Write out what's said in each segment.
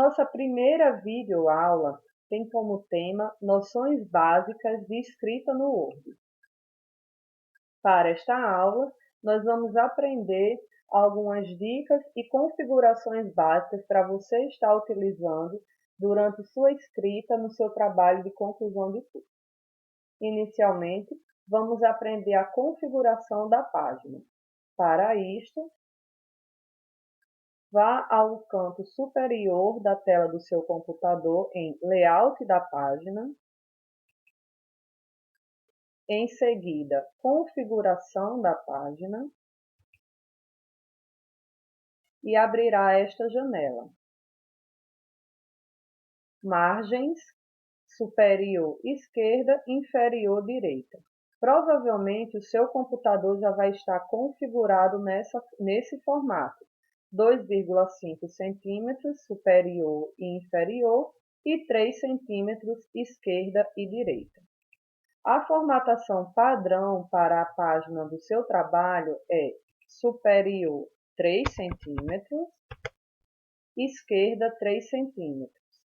Nossa primeira videoaula tem como tema noções básicas de escrita no Word. Para esta aula, nós vamos aprender algumas dicas e configurações básicas para você estar utilizando durante sua escrita no seu trabalho de conclusão de curso. Inicialmente, vamos aprender a configuração da página. Para isto, vá ao canto superior da tela do seu computador em Layout da página. Em seguida, Configuração da página. E abrirá esta janela. Margens, superior esquerda, inferior direita. Provavelmente o seu computador já vai estar configurado nesse formato. 2,5 centímetros superior e inferior e 3 centímetros esquerda e direita. A formatação padrão para a página do seu trabalho é superior 3 centímetros, esquerda 3 centímetros,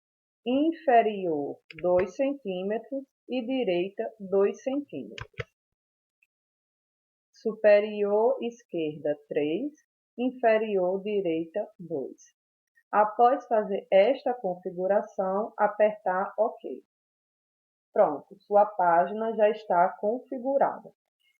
inferior 2 centímetros e direita 2 centímetros. Superior esquerda 3, inferior direita 2. Após fazer esta configuração, apertar OK. Pronto, sua página já está configurada.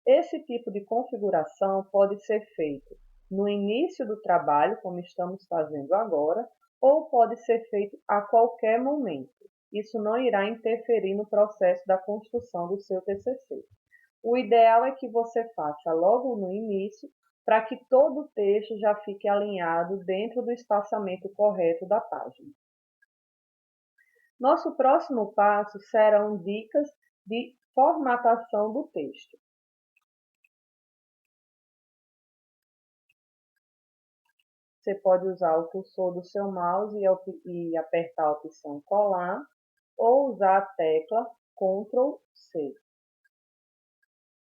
Esse tipo de configuração pode ser feito no início do trabalho, como estamos fazendo agora, ou pode ser feito a qualquer momento. Isso não irá interferir no processo da construção do seu TCC. O ideal é que você faça logo no início, para que todo o texto já fique alinhado dentro do espaçamento correto da página. Nosso próximo passo serão dicas de formatação do texto. Você pode usar o cursor do seu mouse e apertar a opção colar, ou usar a tecla Ctrl+C.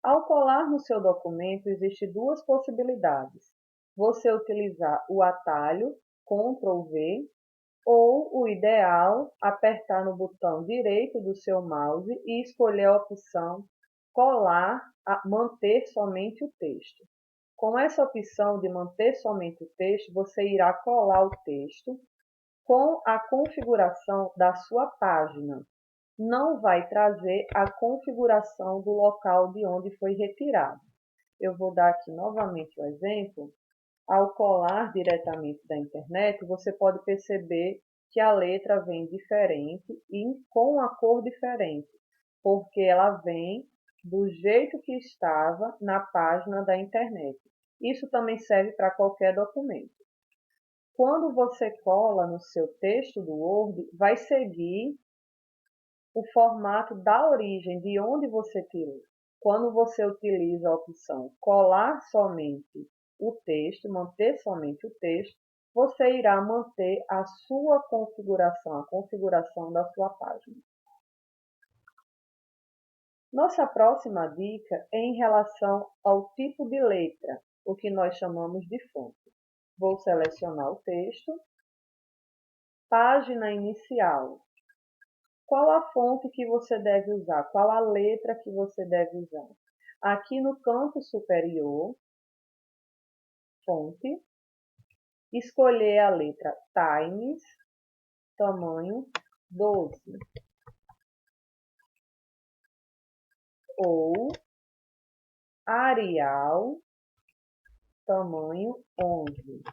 Ao colar no seu documento, existem duas possibilidades. Você utilizar o atalho Ctrl+V, ou o ideal, apertar no botão direito do seu mouse e escolher a opção colar, manter somente o texto. Com essa opção de manter somente o texto, você irá colar o texto com a configuração da sua página. Não vai trazer a configuração do local de onde foi retirado. Eu vou dar aqui novamente o exemplo. Ao colar diretamente da internet, você pode perceber que a letra vem diferente e com a cor diferente, porque ela vem do jeito que estava na página da internet. Isso também serve para qualquer documento. Quando você cola no seu texto do Word, vai seguir o formato da origem, de onde você tirou. Quando você utiliza a opção colar somente o texto, manter somente o texto, você irá manter a sua configuração, a configuração da sua página. Nossa próxima dica é em relação ao tipo de letra, o que nós chamamos de fonte. Vou selecionar o texto. Página inicial. Qual a fonte que você deve usar? Qual a letra que você deve usar? Aqui no canto superior, fonte, escolher a letra Times, tamanho 12. Ou Arial, tamanho 11.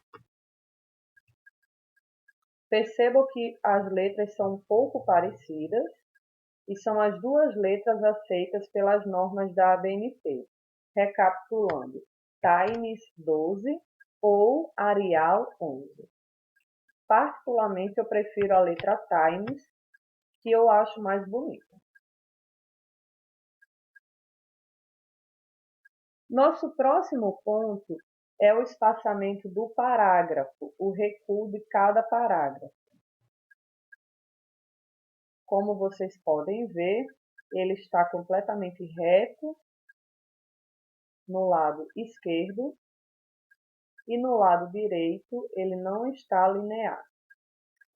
Percebam que as letras são um pouco parecidas e são as duas letras aceitas pelas normas da ABNT. Recapitulando, Times 12 ou Arial 11. Particularmente, eu prefiro a letra Times, que eu acho mais bonita. Nosso próximo ponto é o espaçamento do parágrafo, o recuo de cada parágrafo. Como vocês podem ver, ele está completamente reto no lado esquerdo e no lado direito ele não está linear.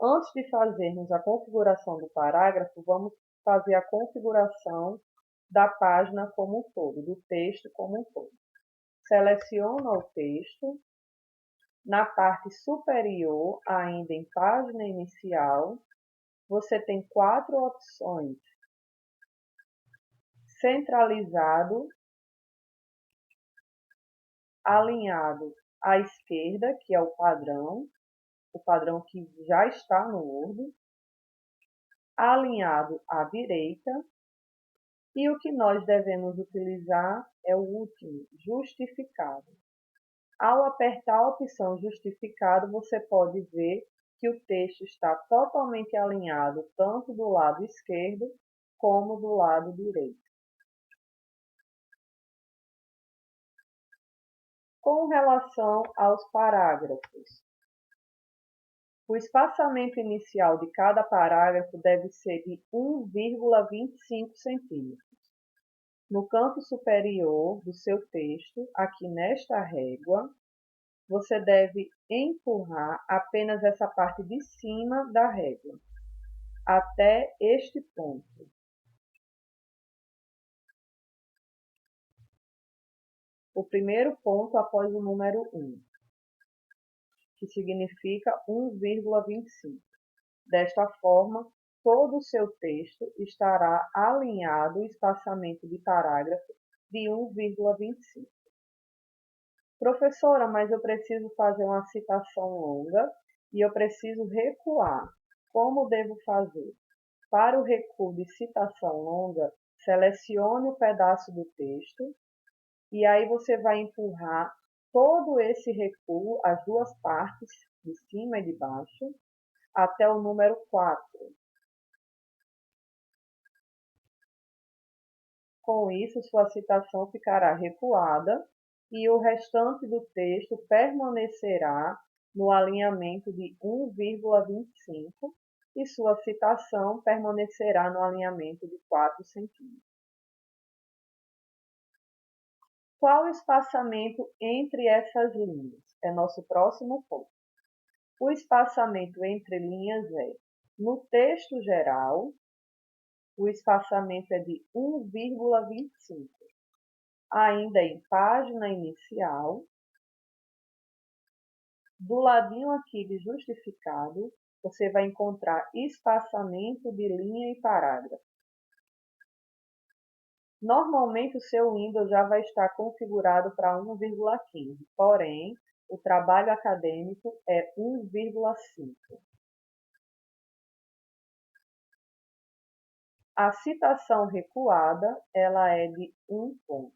Antes de fazermos a configuração do parágrafo, vamos fazer a configuração da página como um todo, do texto como um todo. Seleciona o texto. Na parte superior, ainda em página inicial, você tem 4 opções: centralizado, alinhado à esquerda, que é o padrão que já está no Word, alinhado à direita, e o que nós devemos utilizar é o último, justificado. Ao apertar a opção justificado, você pode ver que o texto está totalmente alinhado tanto do lado esquerdo como do lado direito. Com relação aos parágrafos, o espaçamento inicial de cada parágrafo deve ser de 1,25 centímetros. No canto superior do seu texto, aqui nesta régua, você deve empurrar apenas essa parte de cima da régua, até este ponto. O primeiro ponto após o número 1, que significa 1,25. Desta forma, todo o seu texto estará alinhado o espaçamento de parágrafo de 1,25. Professora, mas eu preciso fazer uma citação longa e eu preciso recuar. Como devo fazer? Para o recuo de citação longa, selecione o pedaço do texto e aí você vai empurrar todo esse recuo, as duas partes, de cima e de baixo, até o número 4. Com isso, sua citação ficará recuada e o restante do texto permanecerá no alinhamento de 1,25 e sua citação permanecerá no alinhamento de 4 centímetros. Qual o espaçamento entre essas linhas? É nosso próximo ponto. O espaçamento entre linhas é, no texto geral, o espaçamento é de 1,25. Ainda em página inicial, do ladinho aqui de justificado, você vai encontrar espaçamento de linha e parágrafo. Normalmente o seu Windows já vai estar configurado para 1,15, porém, o trabalho acadêmico é 1,5. A citação recuada, ela é de 1 ponto.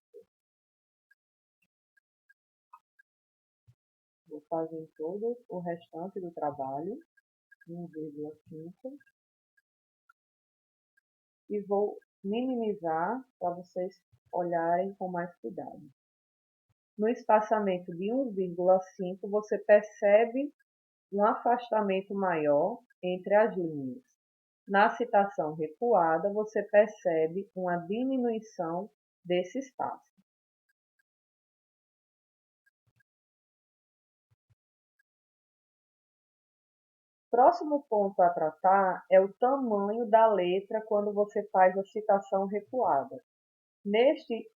Vou fazer todo o restante do trabalho, 1,5. E vou minimizar para vocês olharem com mais cuidado. No espaçamento de 1,5, você percebe um afastamento maior entre as linhas. Na citação recuada, você percebe uma diminuição desse espaço. Próximo ponto a tratar é o tamanho da letra quando você faz a citação recuada. Neste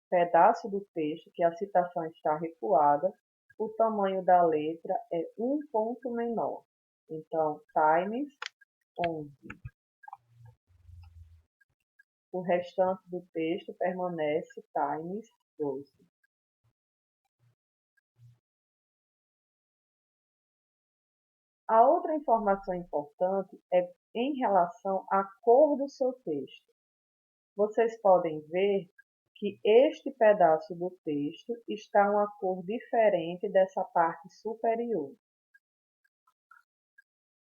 pedaço do texto que a citação está recuada, o tamanho da letra é 1 ponto menor. Então, times 11. O restante do texto permanece times 12. A outra informação importante é em relação à cor do seu texto. Vocês podem ver que este pedaço do texto está uma cor diferente dessa parte superior.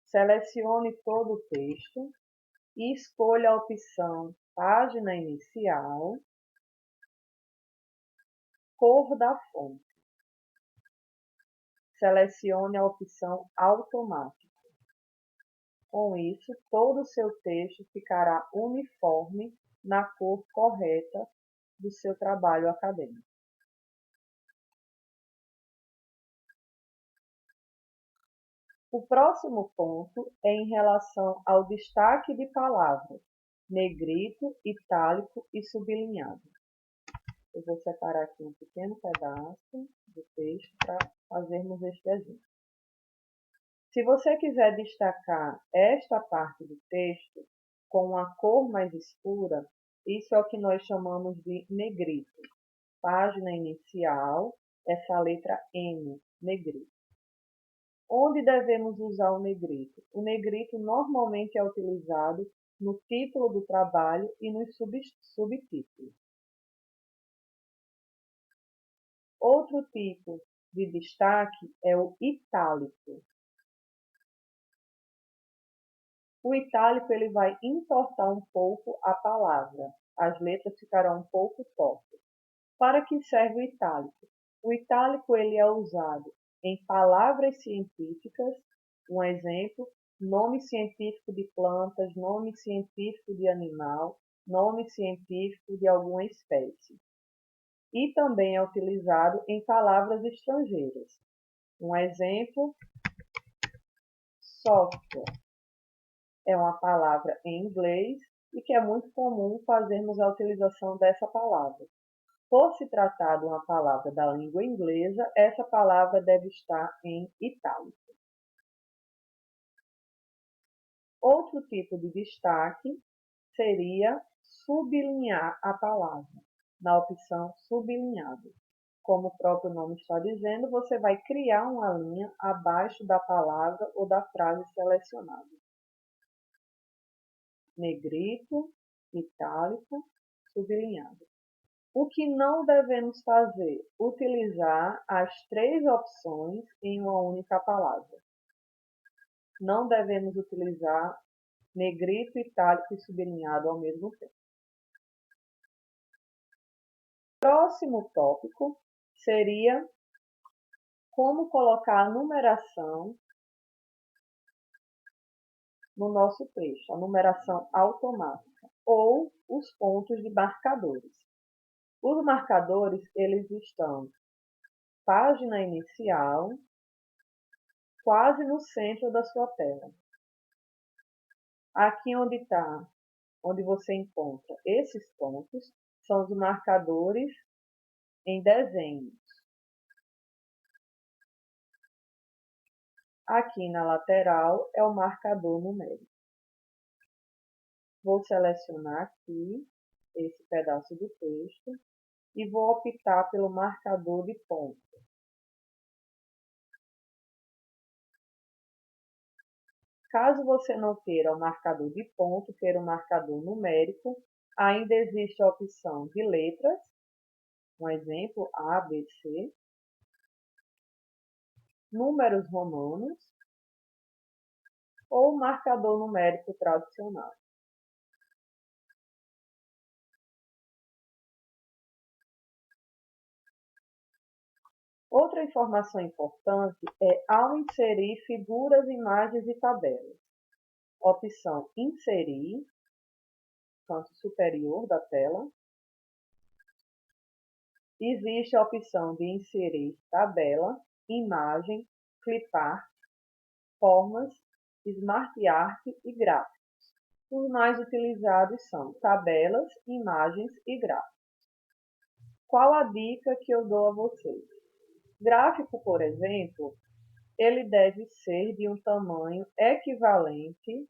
Selecione todo o texto e escolha a opção Página Inicial, Cor da fonte. Selecione a opção Automático. Com isso, todo o seu texto ficará uniforme na cor correta do seu trabalho acadêmico. O próximo ponto é em relação ao destaque de palavras, negrito, itálico e sublinhado. Eu vou separar aqui um pequeno pedaço do texto para fazermos este ajuste. Se você quiser destacar esta parte do texto com uma cor mais escura, isso é o que nós chamamos de negrito. Página inicial, essa letra N, negrito. Onde devemos usar o negrito? O negrito normalmente é utilizado no título do trabalho e nos subtítulos. Outro tipo de destaque é o itálico. O itálico ele vai entortar um pouco a palavra. As letras ficarão um pouco tortas. Para que serve o itálico? O itálico ele é usado em palavras científicas. Um exemplo, nome científico de plantas, nome científico de animal, nome científico de alguma espécie. E também é utilizado em palavras estrangeiras. Um exemplo, software. É uma palavra em inglês e que é muito comum fazermos a utilização dessa palavra. Por se tratar de uma palavra da língua inglesa, essa palavra deve estar em itálico. Outro tipo de destaque seria sublinhar a palavra, na opção sublinhado. Como o próprio nome está dizendo, você vai criar uma linha abaixo da palavra ou da frase selecionada. Negrito, itálico, sublinhado. O que não devemos fazer? Utilizar as três opções em uma única palavra. Não devemos utilizar negrito, itálico e sublinhado ao mesmo tempo. Próximo tópico seria como colocar a numeração no nosso texto, a numeração automática, ou os pontos de marcadores. Os marcadores, eles estão página inicial, quase no centro da sua tela. Aqui onde você encontra esses pontos, são os marcadores em desenhos. Aqui na lateral é o marcador numérico. Vou selecionar aqui esse pedaço do texto e vou optar pelo marcador de ponto. Caso você não queira o marcador de ponto, queira o marcador numérico, ainda existe a opção de letras, um exemplo, A, B, C, números romanos ou marcador numérico tradicional. Outra informação importante é ao inserir figuras, imagens e tabelas. Opção Inserir, canto superior da tela. Existe a opção de inserir tabela, imagem, clipart, formas, smart art e gráficos. Os mais utilizados são tabelas, imagens e gráficos. Qual a dica que eu dou a vocês? Gráfico, por exemplo, ele deve ser de um tamanho equivalente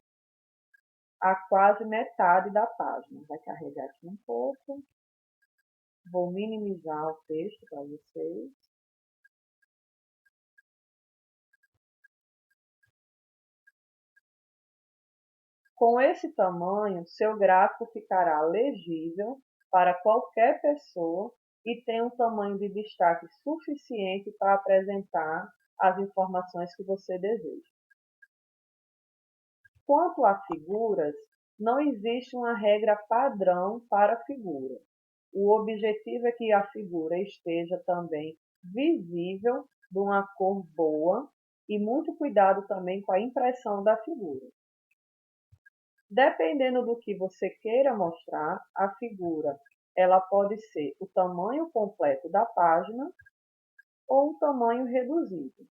a quase metade da página. Vai carregar aqui um pouco. Vou minimizar o texto para vocês. Com esse tamanho, seu gráfico ficará legível para qualquer pessoa e tem um tamanho de destaque suficiente para apresentar as informações que você deseja. Quanto a figuras, não existe uma regra padrão para a figura. O objetivo é que a figura esteja também visível, de uma cor boa e muito cuidado também com a impressão da figura. Dependendo do que você queira mostrar, a figura ela pode ser o tamanho completo da página ou um tamanho reduzido.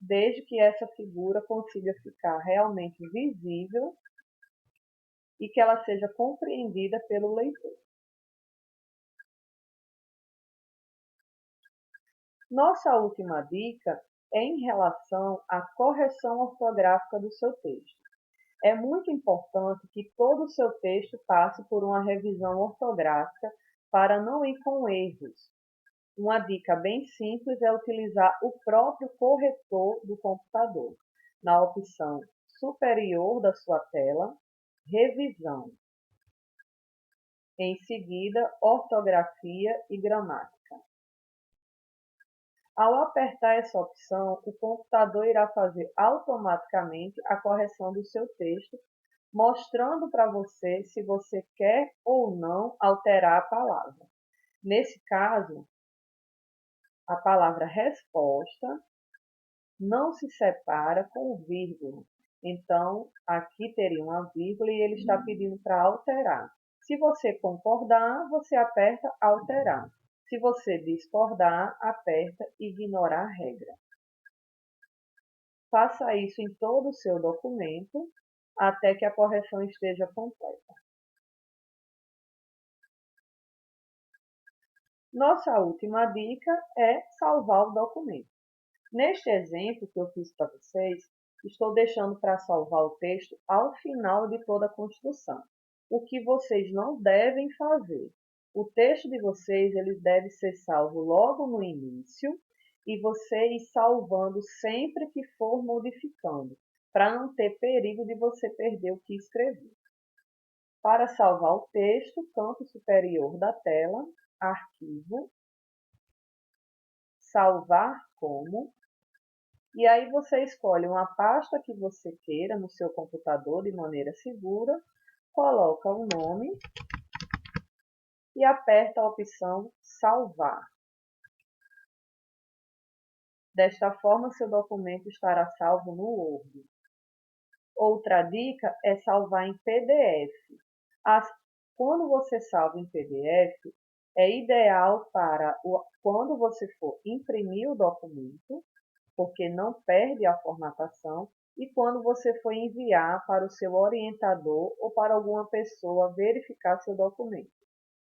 desde que essa figura consiga ficar realmente visível e que ela seja compreendida pelo leitor. Nossa última dica é em relação à correção ortográfica do seu texto. É muito importante que todo o seu texto passe por uma revisão ortográfica para não ir com erros. Uma dica bem simples é utilizar o próprio corretor do computador, na opção superior da sua tela, Revisão. Em seguida, Ortografia e Gramática. Ao apertar essa opção, o computador irá fazer automaticamente a correção do seu texto, mostrando para você se você quer ou não alterar a palavra. Nesse caso, a palavra resposta não se separa com vírgula. Então, aqui teria uma vírgula e ele está pedindo para alterar. Se você concordar, você aperta alterar. Se você discordar, aperta ignorar a regra. Faça isso em todo o seu documento até que a correção esteja completa. Nossa última dica é salvar o documento. Neste exemplo que eu fiz para vocês, estou deixando para salvar o texto ao final de toda a construção. O que vocês não devem fazer. O texto de vocês ele deve ser salvo logo no início e você ir salvando sempre que for modificando, para não ter perigo de você perder o que escreveu. Para salvar o texto, canto superior da tela, Arquivo, Salvar como, e aí você escolhe uma pasta que você queira no seu computador de maneira segura, coloca o nome e aperta a opção Salvar. Desta forma, seu documento estará salvo no Word. Outra dica é salvar em PDF. Quando você salva em PDF, é ideal para quando você for imprimir o documento, porque não perde a formatação, e quando você for enviar para o seu orientador ou para alguma pessoa verificar seu documento.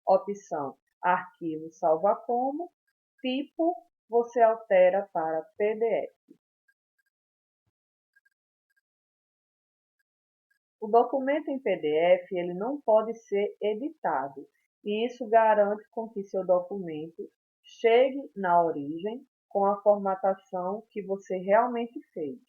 Opção Arquivo salva como, tipo você altera para PDF. O documento em PDF ele não pode ser editado, e isso garante com que seu documento chegue na origem com a formatação que você realmente fez.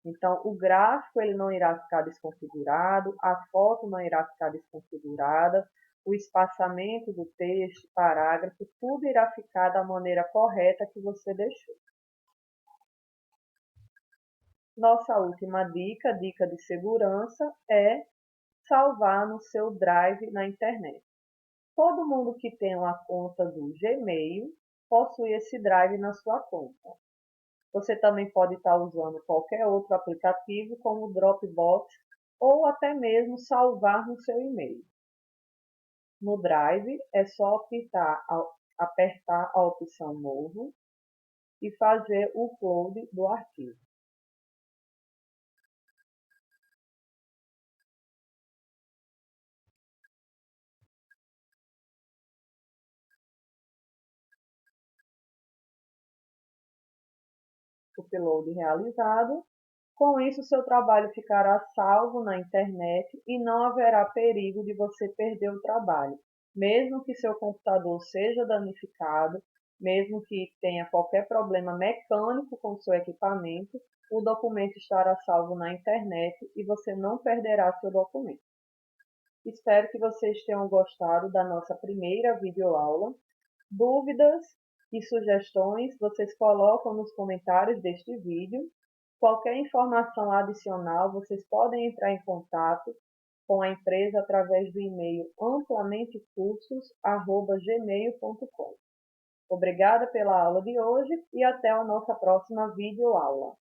Então, o gráfico ele não irá ficar desconfigurado, a foto não irá ficar desconfigurada, o espaçamento do texto, parágrafo, tudo irá ficar da maneira correta que você deixou. Nossa última dica, dica de segurança, é salvar no seu Drive na internet. Todo mundo que tem uma conta do Gmail possui esse Drive na sua conta. Você também pode estar usando qualquer outro aplicativo, como o Dropbox, ou até mesmo salvar no seu e-mail. No Drive, é só apertar a opção Novo e fazer o upload do arquivo. Upload realizado. Com isso, seu trabalho ficará salvo na internet e não haverá perigo de você perder o trabalho. Mesmo que seu computador seja danificado, mesmo que tenha qualquer problema mecânico com seu equipamento, o documento estará salvo na internet e você não perderá seu documento. Espero que vocês tenham gostado da nossa primeira videoaula. Dúvidas e sugestões vocês colocam nos comentários deste vídeo. Qualquer informação adicional, vocês podem entrar em contato com a empresa através do e-mail amplamentecursos@gmail.com. Obrigada pela aula de hoje e até a nossa próxima videoaula.